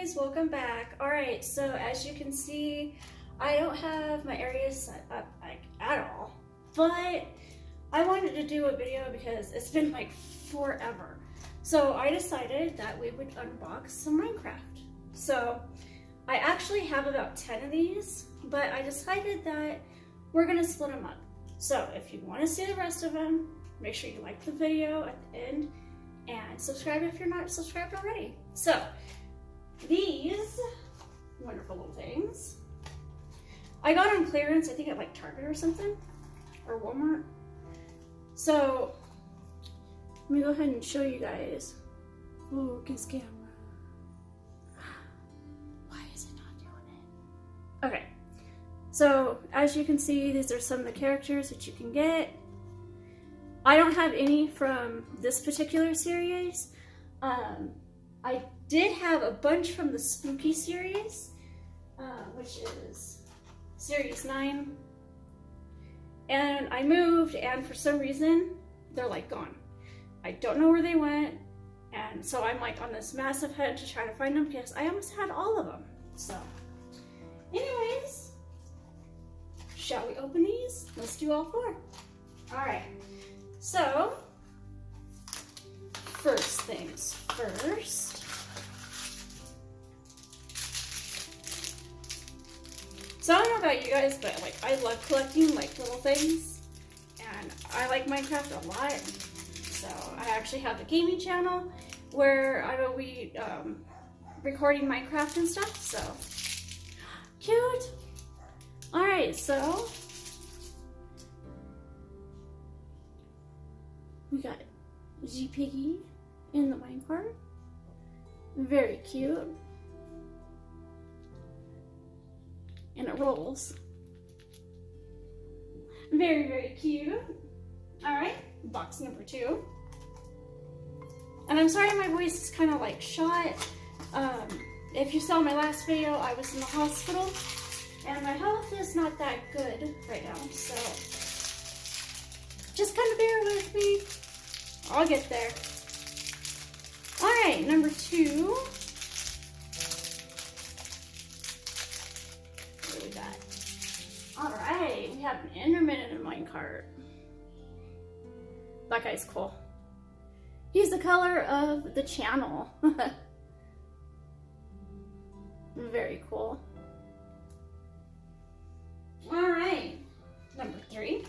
guys, welcome back. Alright, so as you can see, I don't have my area set up like at all, but I wanted to do a video because it's been like forever. So I decided that we would unbox some Minecraft. So I actually have about 10 of these, but I decided that we're gonna split them up. So if you want to see the rest of them, make sure you like the video at the end and subscribe if you're not subscribed already. So these wonderful little things I got on clearance, I think at like Target or something, or Walmart. So let me go ahead and show you guys. Focus camera. Why is it not doing it? Okay, so as you can see, these are some of the characters that you can get. I don't have any from this particular series. I did have a bunch from the Spooky series, which is series 9. And I moved, and for some reason, they're like gone. I don't know where they went, and so I'm like on this massive hunt to try to find them because I almost had all of them. So, anyways, shall we open these? Let's do all 4. All right. So, first things first. So I don't know about you guys, but like I love collecting like little things, and I like Minecraft a lot. So I actually have a gaming channel where I will be recording Minecraft and stuff. So cute. All right, so we got G Piggy in the minecart. Very cute. And it rolls. Very, very cute. All right, box number 2. And I'm sorry my voice is kind of like shot. If you saw my last video, I was in the hospital and my health is not that good right now. So just kind of bear with me. I'll get there. All right, number 2. Alright, we have an Enderman in a minecart. That guy's cool. He's the color of the channel. Very cool. Alright, number 3.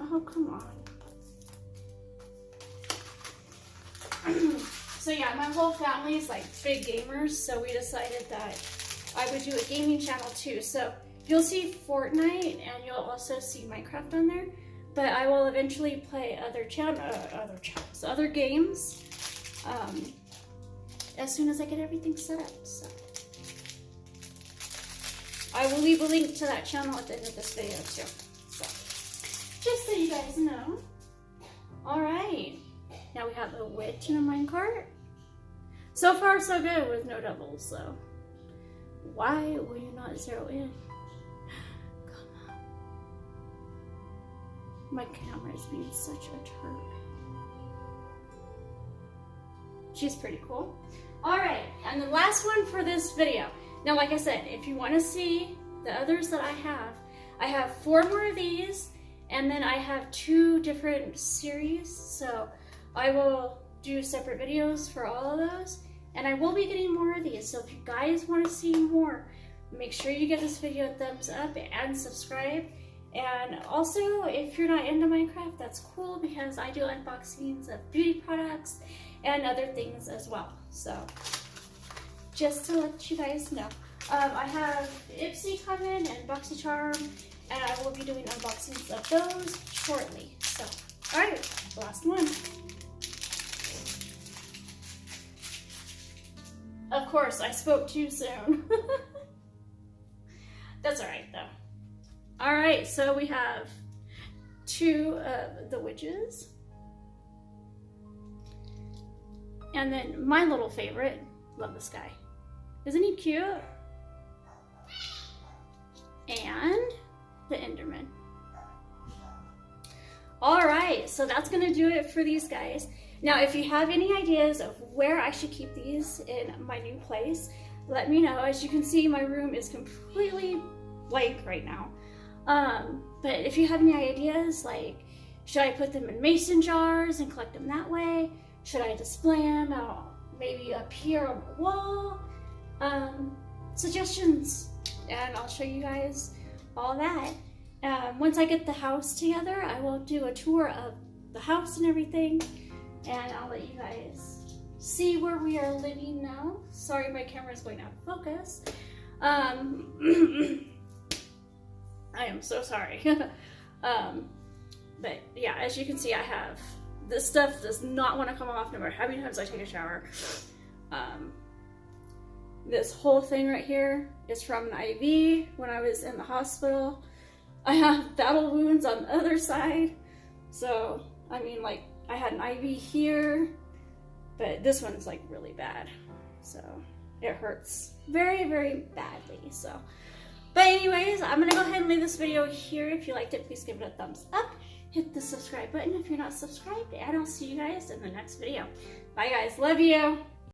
Oh, come on. So yeah, my whole family is like big gamers, so we decided that I would do a gaming channel too. So you'll see Fortnite and you'll also see Minecraft on there, but I will eventually play other games as soon as I get everything set up. So I will leave a link to that channel at the end of this video too. So just so you guys know. All right. Now we have a witch in a minecart. So far so good with no doubles, so why will you not zero in? Come on. My camera is being such a turd. She's pretty cool. Alright, and the last one for this video. Now like I said, if you want to see the others that I have 4 more of these, and then I have 2 different series, so I will do separate videos for all of those, and I will be getting more of these. So if you guys want to see more, make sure you give this video a thumbs up and subscribe. And also, if you're not into Minecraft, that's cool because I do unboxings of beauty products and other things as well. So just to let you guys know, I have Ipsy coming and BoxyCharm, and I will be doing unboxings of those shortly. So, all right, last one. Of course, I spoke too soon. That's alright though. Alright, so we have 2 of the witches. And then my little favorite, love this guy. Isn't he cute? And the Enderman. All right, so that's gonna do it for these guys. Now, if you have any ideas of where I should keep these in my new place, let me know. As you can see, my room is completely blank right now. But if you have any ideas, like, should I put them in mason jars and collect them that way? Should I display them out maybe up here on the wall? Suggestions, and I'll show you guys all that. Once I get the house together, I will do a tour of the house and everything, and I'll let you guys see where we are living now. Sorry, my camera's going out of focus. I am so sorry. But yeah, as you can see, I have this stuff does not want to come off no matter how many times I take a shower. This whole thing right here is from an IV when I was in the hospital. I have battle wounds on the other side. So, I mean, like, I had an IV here, but this one's like really bad. So, it hurts very, very badly. So, but anyways, I'm gonna go ahead and leave this video here. If you liked it, please give it a thumbs up. Hit the subscribe button if you're not subscribed, and I'll see you guys in the next video. Bye guys, love you.